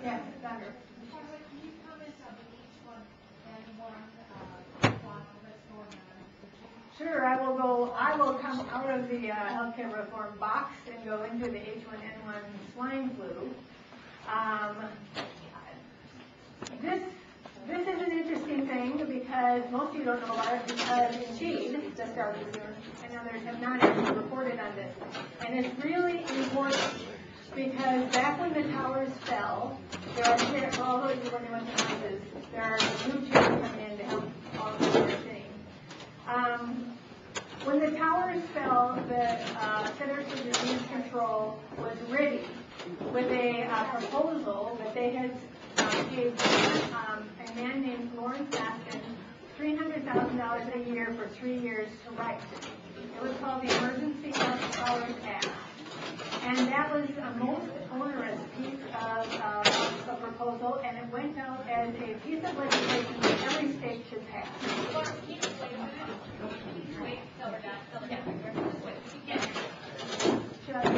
Yes, Thunder. Can you comment on each one and one what's going on? Sure, I will come out of the healthcare reform box and go into the H1N1 swine flu. This is an interesting thing because most of you don't know about it because indeed, just started soon, and others have not actually reported on this. And it's really important because back when the towers fell, there are chairs, for all those who went to houses, there are new chairs coming in to help all of you sitting. When the towers fell, the Center for Disease Control was ready with a proposal that they had gave a man named Lawrence Aston $300,000 a year for 3 years to write. It was called the Emergency Health Powers Act. And that was a most onerous piece of a proposal, and it went out as a piece of legislation that every state should pass. Should I say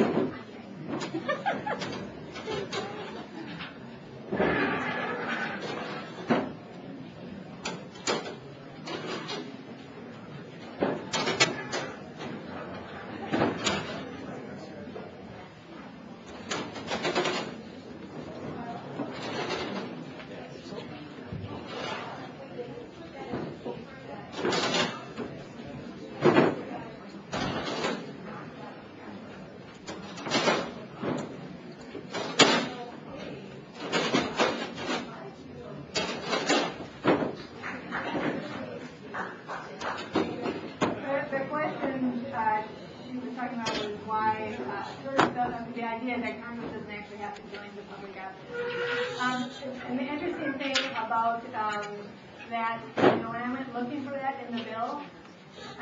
the idea that Congress doesn't actually have to join the public advocacy. And the interesting thing about that, when I went looking for that in the bill,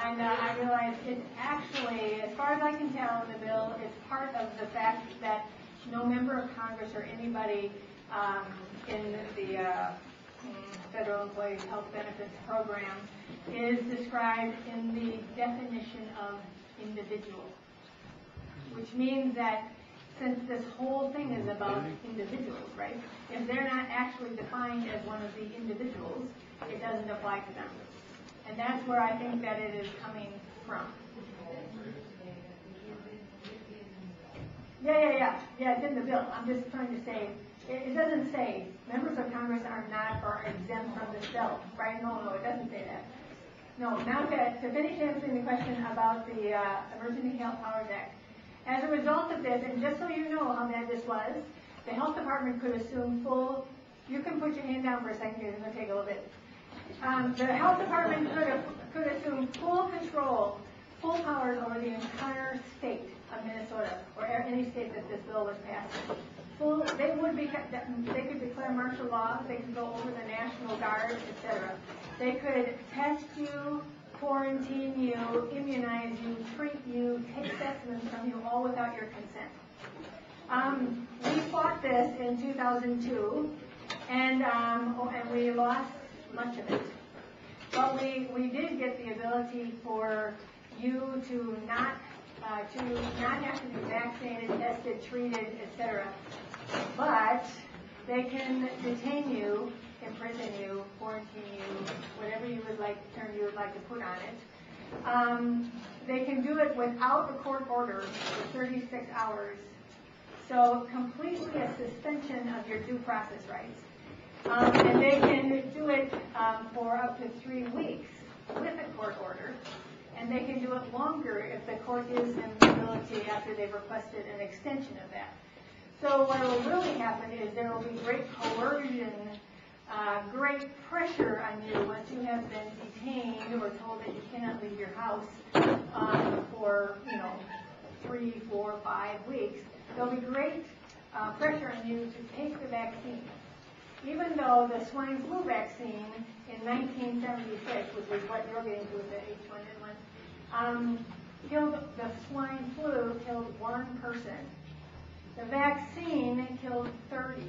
and I realized it's actually, as far as I can tell in the bill, it's part of the fact that no member of Congress or anybody in the Federal Employees Health Benefits Program is described in the definition of individual. Which means that since this whole thing is about individuals, right? If they're not actually defined as one of the individuals, it doesn't apply to them. And that's where I think that it is coming from. Yeah, it's in the bill. I'm just trying to say, it doesn't say members of Congress are not or exempt from this bill, right? No, it doesn't say that. No, now to finish answering the question about the Emergency Health Powers Act. As a result of this, and just so you know how bad this was, the health department could assume full, you can put your hand down for a second because it's going to take a little bit. The health department could assume full control, full powers over the entire state of Minnesota, or any state that this bill was passed. They could declare martial law, they could go over the National Guard, etc. They could test you, quarantine you, immunize you, treat you, take specimens from you, all without your consent. We fought this in 2002, and we lost much of it. But we did get the ability for you to not have to be vaccinated, tested, treated, etc. But they can detain you, imprison you, quarantine you, whatever term you would like to put on it. They can do it without a court order for 36 hours. So completely a suspension of your due process rights. And they can do it for up to 3 weeks with a court order. And they can do it longer if the court gives them the ability after they've requested an extension of that. So what will really happen is there will be great coercion, great pressure on you once you have been detained or told that you cannot leave your house for 3, 4, 5 weeks. There'll be great pressure on you to take the vaccine. Even though the swine flu vaccine in 1976, which is what you're getting to with the H1N1, the swine flu killed 1 person. The vaccine killed 30.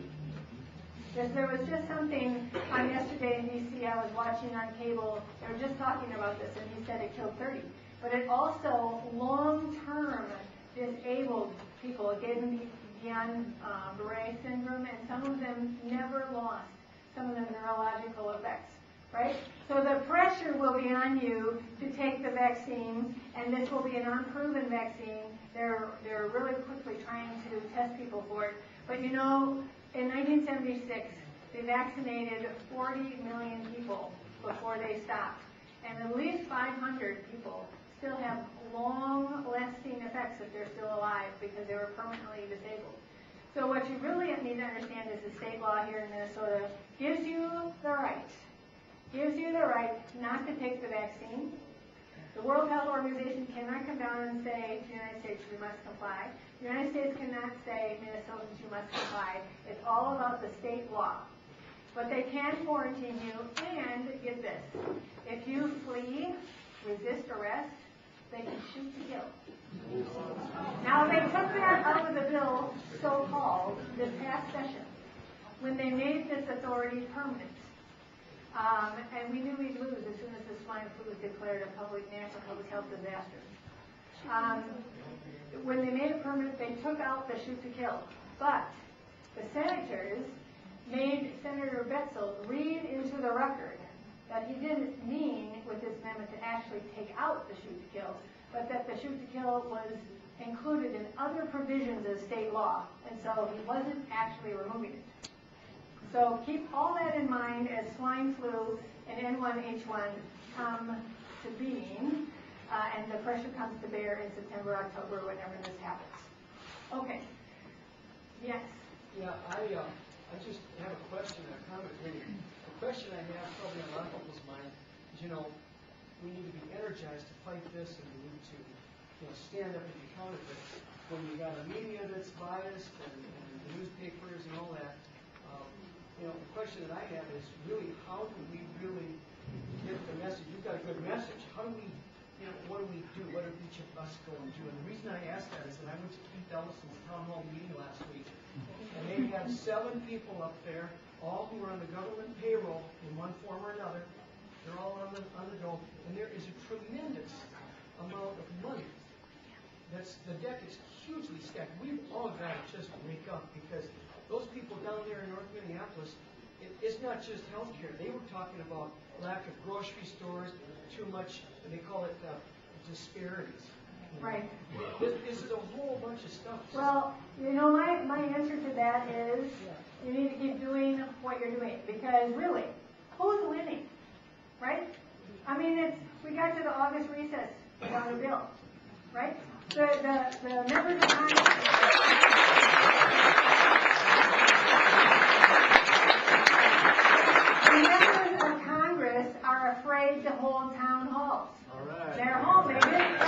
There was just something on yesterday in D.C. I was watching on cable. They were just talking about this, and he said it killed 30. But it also long-term disabled people. It gave them Guillain-Barré syndrome and some of them never lost some of the neurological effects, right? So the pressure will be on you to take the vaccine, and this will be an unproven vaccine. They're really quickly trying to test people for it. But you know, in 1976, they vaccinated 40 million people before they stopped. And at least 500 people still have long-lasting effects if they're still alive because they were permanently disabled. So what you really need to understand is the state law here in Minnesota gives you the right not to take the vaccine. The World Health Organization cannot come down and say to the United States, you must comply. The United States cannot say, Minnesotans, you must comply. It's all about the state law. But they can quarantine you, and get this, if you flee, resist arrest, they can shoot to kill. Now they took that out of the bill, so-called, this past session, when they made this authority permanent. And we knew we'd lose as soon as the swine flu was declared a national public health disaster. When they made it permanent, they took out the shoot to kill. But the senators made Senator Betzel read into the record that he didn't mean with this amendment to actually take out the shoot to kill, but that the shoot to kill was included in other provisions of state law, and so he wasn't actually removing it. So keep all that in mind as swine flu and N1H1 come to being, and the pressure comes to bear in September, October, whenever this happens. Okay. Yes. Yeah, I just have a question, a comment. Really. The question I have probably on a lot of people's mind is, we need to be energized to fight this, and we need to, stand up and be counted. But when you got a media that's biased and the newspapers and all that, the question that I have is really, how do we really get the message? You've got a good message. How do we, what do we do? What do each of us go and do? And the reason I ask that is that I went to Keith Ellison's town hall meeting last week, and they had 7 people up there, all who are on the government payroll in one form or another. They're all on the dole, and there is a tremendous amount of money. The deck is hugely stacked. We've all got to just wake up, because those people down there in North Minneapolis, it's not just healthcare. They were talking about lack of grocery stores, too much, they call it disparities. Right. This is a whole bunch of stuff. Well, my answer to that is you need to keep doing what you're doing, because really, who's winning, right? I mean, we got to the August recess without a bill, right? The members of Congress. The members of Congress are afraid to hold town halls. All right. They're home. They didn't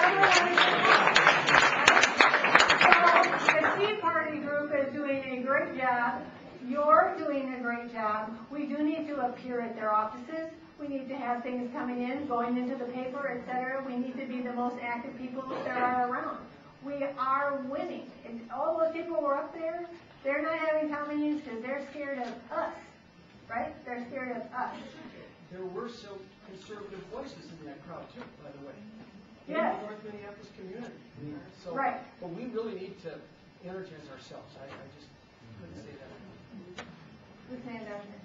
So the Tea Party group is doing a great job. You're doing a great job. We do need to appear at their offices. We need to have things coming in, going into the paper, etc. We need to be the most active people there are around. We are winning. And all those people who are up there, they're not having town meetings because they're scared of us. Right? They're scared of us. There were some conservative voices in that crowd too, by the way. Yes. In the North Minneapolis community. So, right. But we really need to energize ourselves. I just couldn't say that. Who's hand down here?